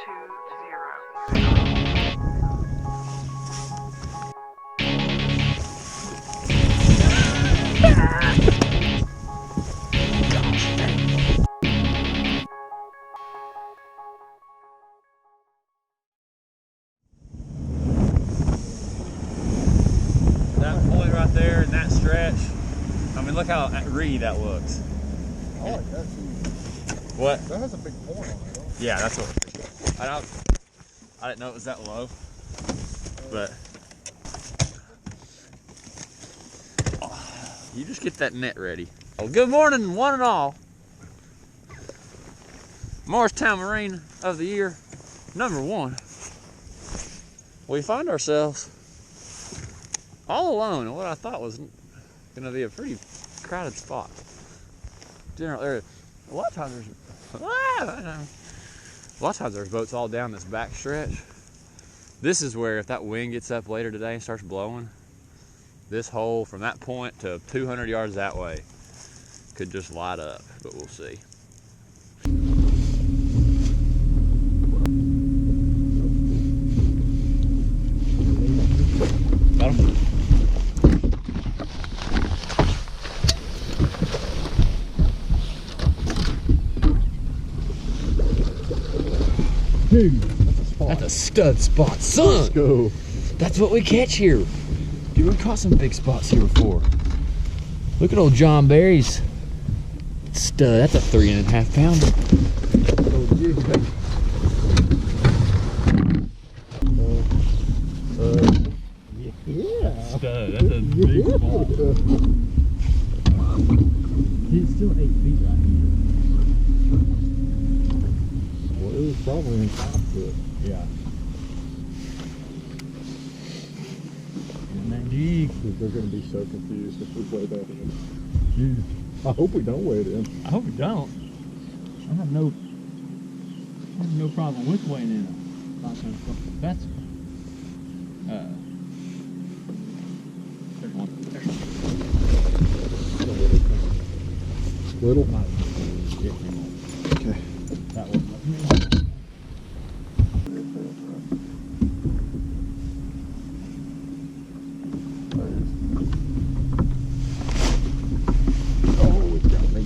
That point right there in that stretch, I mean, look how reedy that looks. I like that too. What? That has a big point on it, don't it? Yeah, that's what I didn't know it was that low, but you just get that net ready. Well, good morning, one and all. Morristown Marine of the Year, #1. We find ourselves all alone in what I thought was going to be a pretty crowded spot. General area. A lot of times there's boats all down this back stretch. This is where if that wind gets up later today and starts blowing, this hole from that point to 200 yards that way could just light up, but we'll see. Got him? Dude, that's a spot. That's a stud spot, son. Let's go. That's what we catch here. Dude, we caught some big spots here before. Look at old John Barry's stud. That's a 3.5 pounder. Oh, yeah. Stud. That's a big spot. It's still 8 feet right here. Well, it was probably in top foot. Yeah. Magic. They're going to be so confused if we weigh that in. Dude, I hope we don't weigh it in. I hope we don't. I have no problem with weighing in a lot of stuff. That's 31. Little? Okay. That one. Oh, it's got me.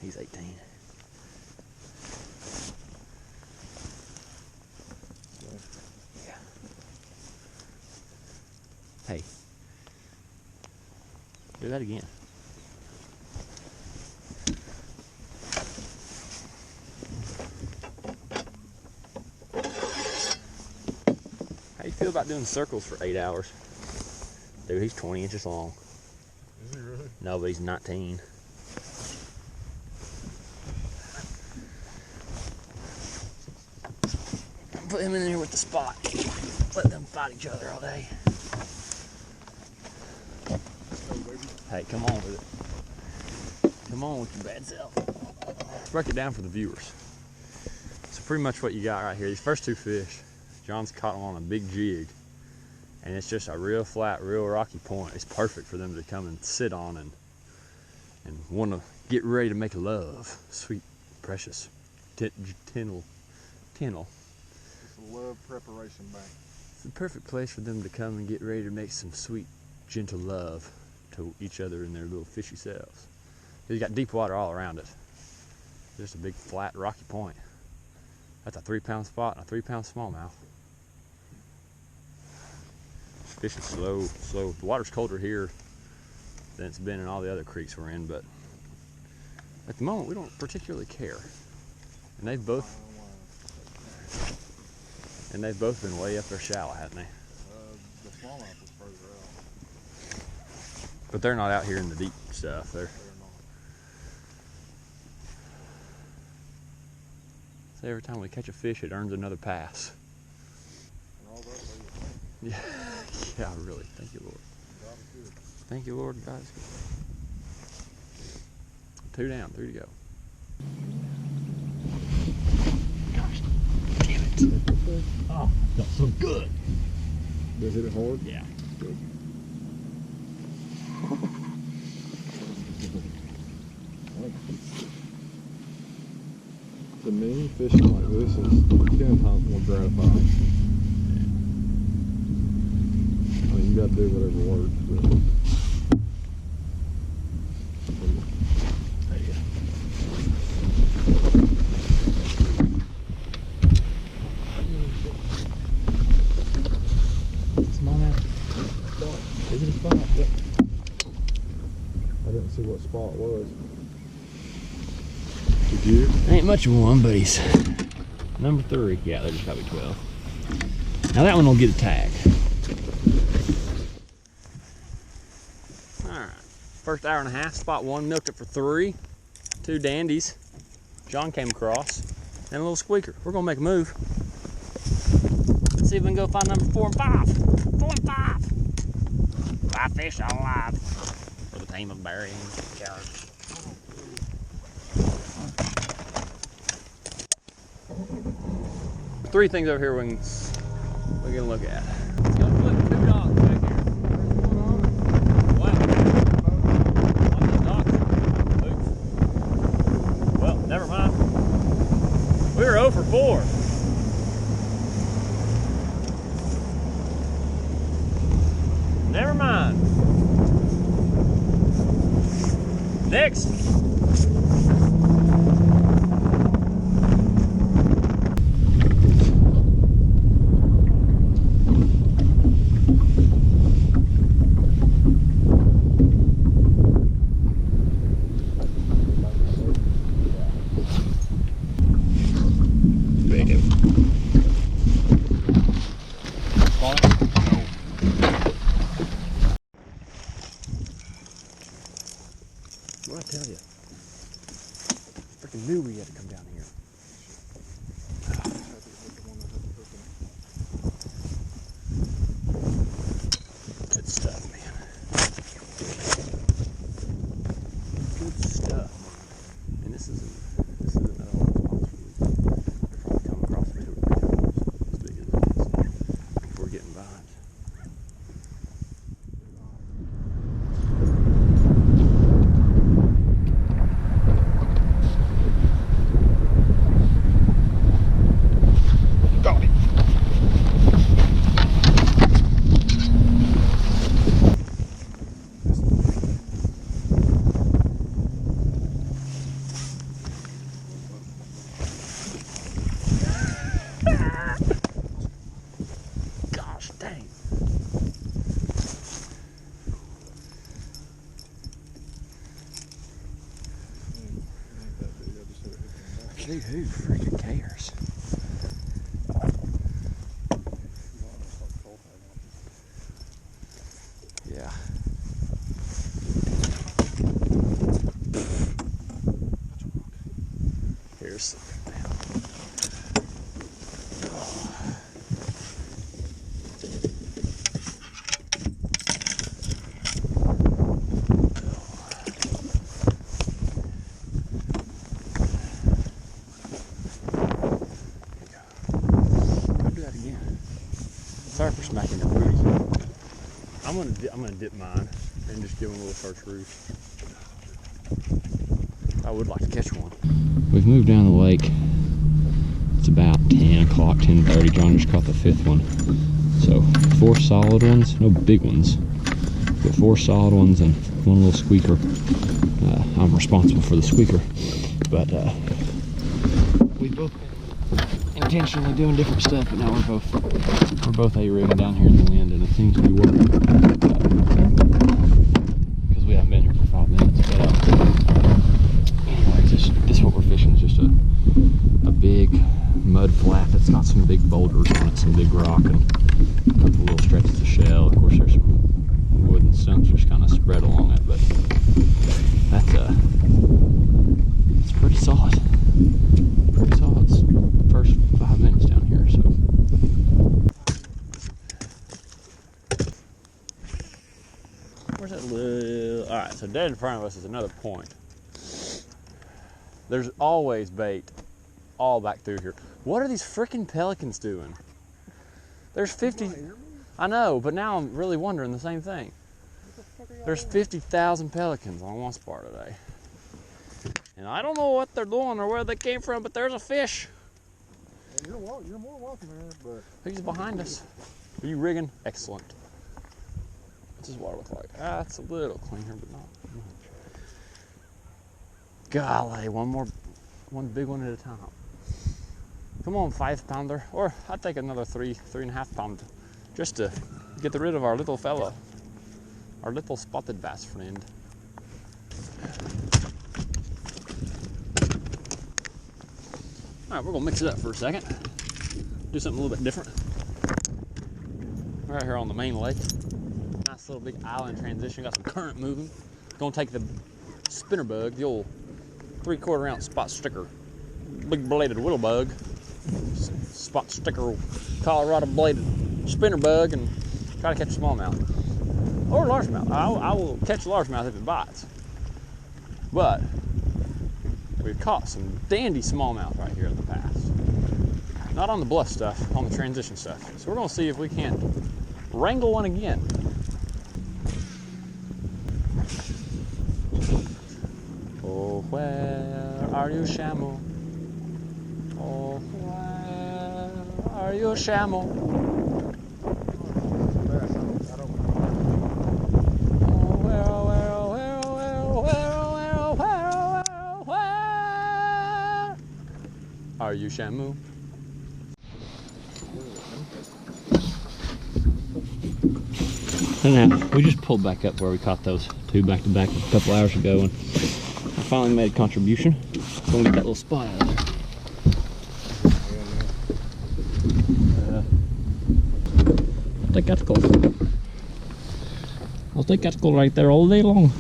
He's 18. Yeah. Hey. Do that again. How you feel about doing circles for 8 hours? Dude, he's 20 inches long. Is he really? No, but he's 19. Put him in there with the spot. Let them fight each other all day. Hey, come on with it. Come on with your bad self. Let's break it down for the viewers. So pretty much what you got right here, these first 2 fish, John's caught them on a big jig. And it's just a real flat, real rocky point. It's perfect for them to come and sit on and want to get ready to make love. Sweet, precious, tennel. It's a love preparation bank. It's the perfect place for them to come and get ready to make some sweet, gentle love to each other in their little fishy selves. You got deep water all around it. Just a big, flat, rocky point. That's a 3-pound spot and a 3-pound smallmouth. Fishing slow. The water's colder here than it's been in all the other creeks we're in, but at the moment we don't particularly care. And they've both been way up there shallow, haven't they? The smallmouth is further out. But they're not out here in the deep stuff. They're not. So every time we catch a fish, it earns another pass. And all that Yeah, yeah, really. Thank you, Lord. God is good. Thank you, Lord. God is good. 2 down, 3 to go. Gosh, damn it. so good. Did it hit it hard? Yeah. Good. To me, fishing like this is 10 times more gratifying. I mean, you gotta do whatever works, but There you go. Small man. Is it a spot? Yep. I didn't see what spot it was. Did you? Ain't much of one, but he's number 3. Yeah, there's probably 12. Now that one will get a tag. Alright. First hour and a half, spot 1, milked it for 3. 2 dandies. John came across. And a little squeaker. We're gonna make a move. Let's see if we can go find number 4 and 5. 4 and 5. 5 fish alive. For the team of Barry and Charlie. Three things over here we're gonna look at. Let's go flip 2 dogs back here. Wow. On the docks. Oops. Well, never mind. We were 0 for 4. Never mind. Next. What'd I tell you? Freaking knew we had to come down here. Good stuff, man. Good stuff. And this is another one of those spots where we come across 3 times as big as this before getting vines. Gosh dang. Dude, who freaking cares? Yeah. Here's something. Sorry for smacking your booty. I'm gonna dip mine and just give him a little first roost. I would like to catch one. We've moved down the lake. It's about 10 o'clock, 10:30. John just caught the 5th one. So 4 solid ones, no big ones, but 4 solid ones and 1 little squeaker. I'm responsible for the squeaker, but we both intentionally doing different stuff, but now we're both A-rigging down here in the wind, and it seems to be working because we haven't been here for 5 minutes. But anyways, this is what we're fishing. Is just a big mud flat that's got some big boulders on it, some big rock, and a couple little stretches of shell. Of course, there's some wood and stumps just kind of spread along it, but that's it's pretty solid. Pretty solid. First 5 minutes down here, so. Where's that little? All right, so dead in front of us is another point. There's always bait all back through here. What are these freaking pelicans doing? There's 50. I know, but now I'm really wondering the same thing. There's 50,000 pelicans on one spot today. And I don't know what they're doing or where they came from, but there's a fish. You're more welcome here, but... He's behind us. Are you rigging? Excellent. What's his water look like? Ah, it's a little cleaner, but not much. Golly, one big one at a time. Come on, 5-pounder, or I'd take another 3.5 pound, just to get rid of our little fella, our little spotted bass friend. All right, we're gonna mix it up for a second. Do something a little bit different. We're right here on the main lake. Nice little big island transition. Got some current moving. Gonna take the spinner bug, the old 3/4 ounce spot sticker, big bladed willow bug, spot sticker, Colorado bladed spinner bug, and try to catch a smallmouth or largemouth. I will catch a largemouth if it bites. But we've caught some dandy smallmouth right here in the past. Not on the bluff stuff, on the transition stuff. So we're gonna see if we can't wrangle one again. Oh, where are you, Shamu? Oh, where are you, Shamu? Are you Shamu? And now we just pulled back up where we caught those two back to back a couple hours ago, and I finally made a contribution. Gonna get that little spot out of there. I'll take that goal. I'll take that goal right there all day long.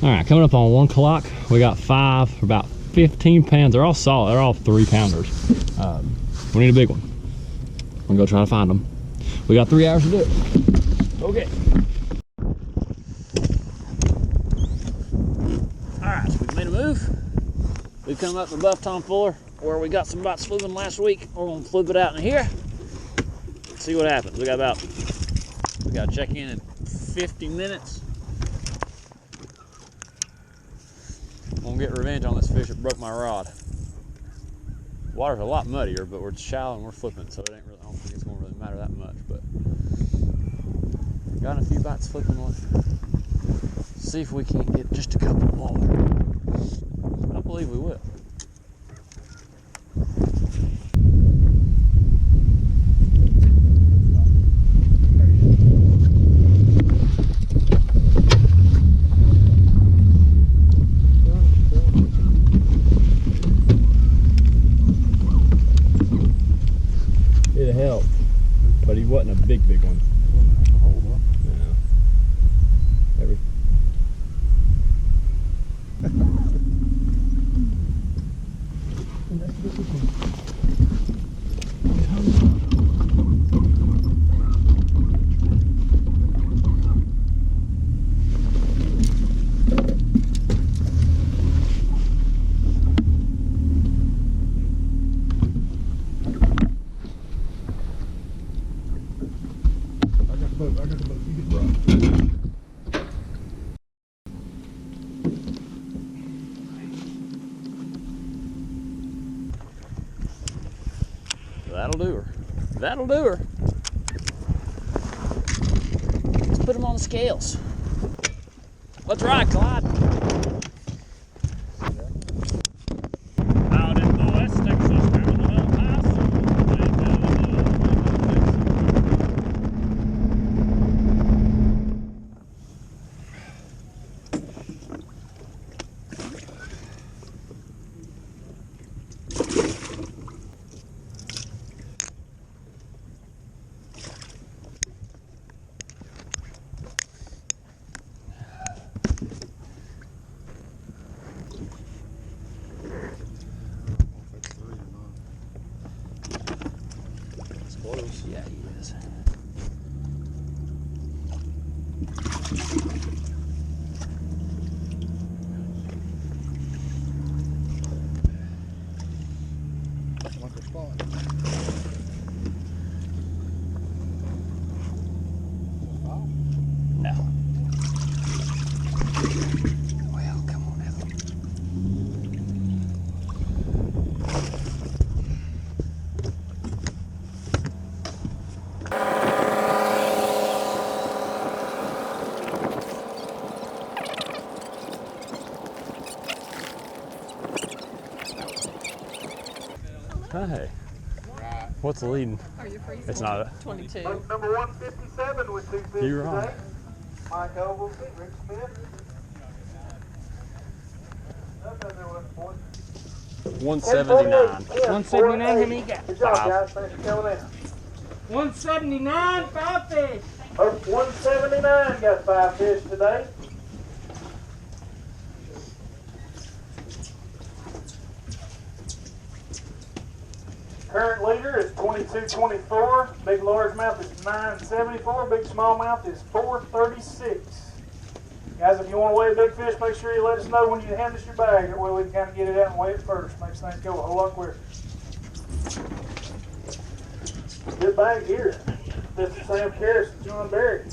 All right, coming up on 1 o'clock, we got 5 for about 15 pounds. They're all solid. They're all 3-pounders. We need a big one. I'm gonna go try to find them. We got 3 hours to do it. Okay. All right, so we've made a move. We've come up above Tom Fuller where we got some bites flipping last week. We're gonna flip it out in here. See what happens. We got to check in in 50 minutes. I'm gonna get revenge on this fish that broke my rod. Water's a lot muddier, but we're shallow and we're flipping, so it ain't really, I don't think it's gonna really matter that much, but got a few bites flipping with. See if we can't get just a couple more. I believe we will. It helped, but he wasn't a big one. Yeah. That'll do her. That'll do her. Let's put them on the scales. Let's ride, Clyde. Out in the West Texas, down the El Paso. Close. Yeah, he is. Like a spot. Hey. What's the leading? Are you freezing? It's not a 22. Number 157 with 2 fish You're right. today. Mike Ogilvie, Rick Smith. 179. 179, how many you got? Good job, guys. Thanks for coming in. 179, 5 fish. Oh, 179 got 5 fish today. Current leader is 22.24. Big largemouth is 9.74. Big smallmouth is 4.36. Guys, if you want to weigh a big fish, make sure you let us know when you hand us your bag. That way we can kind of get it out and weigh it first. Makes things go a whole lot quicker. Good bag here. Mr. Sam Karras and John Berry.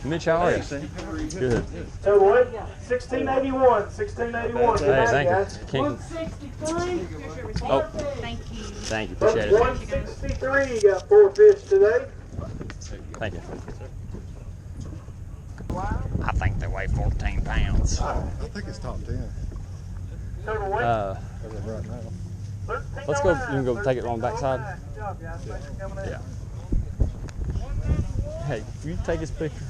Mitch, how are you? Good. Total weight, 1681. 1681. Good Hey, night, thank guys. you. King. 163. Oh, Thank you. thank you. Appreciate it. 163 got 4 fish today. Thank you. I think they weigh 14 pounds. I think it's top 10 Total weight, as of right now. 1309. Let's go. You can go take it on the backside. Good job, guys. Thanks for coming in. Yeah. Hey, will you take his picture?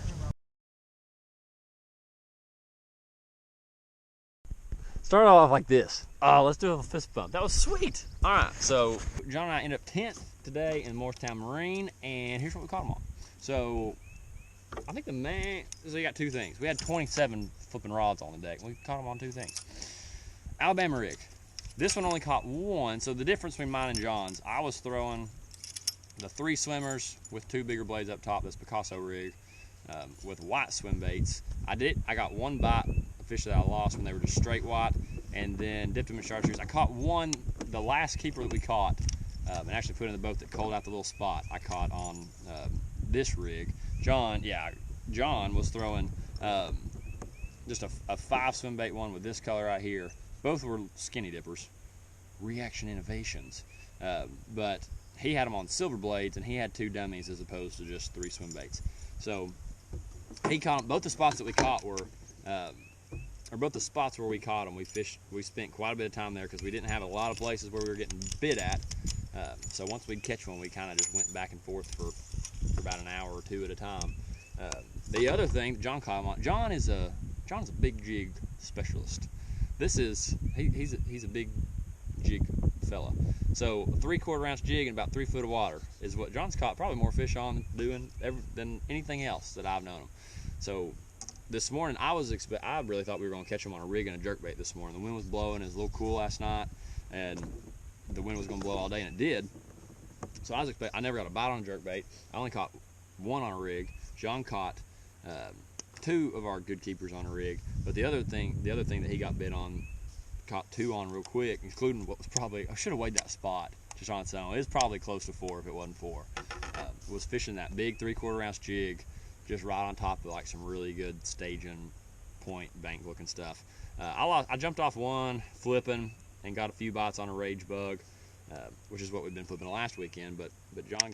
Start off like this. Oh, let's do a fist bump. That was sweet. All right, so John and I ended up 10th today in Morristown Marine, and here's what we caught them on. So I think so we got 2 things. We had 27 flipping rods on the deck. We caught them on 2 things. Alabama rig. This one only caught 1, so the difference between mine and John's, I was throwing the 3 swimmers with 2 bigger blades up top. That's Picasso rig with white swim baits. I got 1 bite, a fish that I lost when they were just straight white, and then dipped them in chartreuse. I caught 1, the last keeper that we caught, and actually put in the boat that cold out the little spot. I caught on this rig. John was throwing just a 5 swim bait one with this color right here. Both were skinny dippers, Reaction Innovations, but he had them on silver blades, and he had 2 dummies as opposed to just 3 swim baits. So he caught them. Both the spots that we caught were, or both the spots where we caught them, we spent quite a bit of time there because we didn't have a lot of places where we were getting bit at. So once we'd catch one, we kind of just went back and forth for about an hour or 2 at a time. The other thing, John caught him on. John's a big jig specialist. He's a big jig fella. So a 3/4 ounce jig and about 3 foot of water is what John's caught probably more fish on than anything else that I've known him. So this morning I really thought we were going to catch him on a rig and a jerkbait this morning. The wind was blowing, it was a little cool last night, and the wind was going to blow all day, and it did. So I never got a bite on a jerkbait. I only caught 1 on a rig. John caught 2 of our good keepers on a rig, but the other thing that he got bit on, caught 2 on real quick, including what was probably, I should have weighed that spot just on its own. It was probably close to 4 if it wasn't 4. Was fishing that big 3/4 ounce jig, just right on top of like some really good staging point bank looking stuff. I jumped off one flipping and got a few bites on a rage bug, which is what we've been flipping last weekend, but John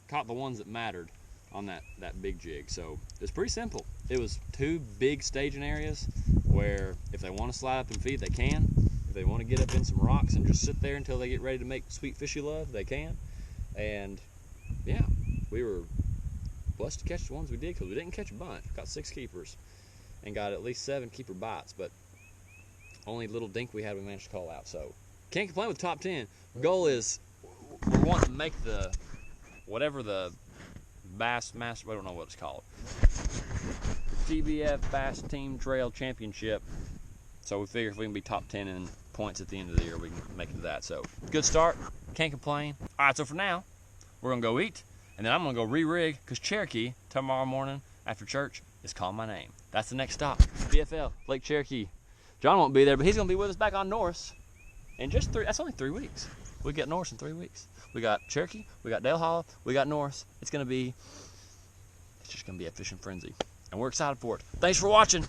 caught the ones that mattered on that big jig. So it's pretty simple. It was 2 big staging areas where if they want to slide up and feed, they can. If they want to get up in some rocks and just sit there until they get ready to make sweet fishy love, they can. And yeah, we were blessed to catch the ones we did because we didn't catch a bunch. Got 6 keepers and got at least 7 keeper bites, but only little dink we had we managed to call out. So can't complain with top 10. Goal is we're wanting to make the whatever the Bass Master, I don't know what it's called, GBF Bass Team Trail Championship. So we figure if we can be top 10 in points at the end of the year, we can make it to that. So good start, can't complain. All right, so for now, we're gonna go eat, and then I'm gonna go re-rig because Cherokee tomorrow morning after church is calling my name. That's the next stop, BFL, Lake Cherokee. John won't be there, but he's gonna be with us back on Norris in just that's only 3 weeks. We get Norris in 3 weeks. We got Cherokee, we got Dale Hollow, we got Norris. It's just gonna be a fishing frenzy, and we're excited for it. Thanks for watching.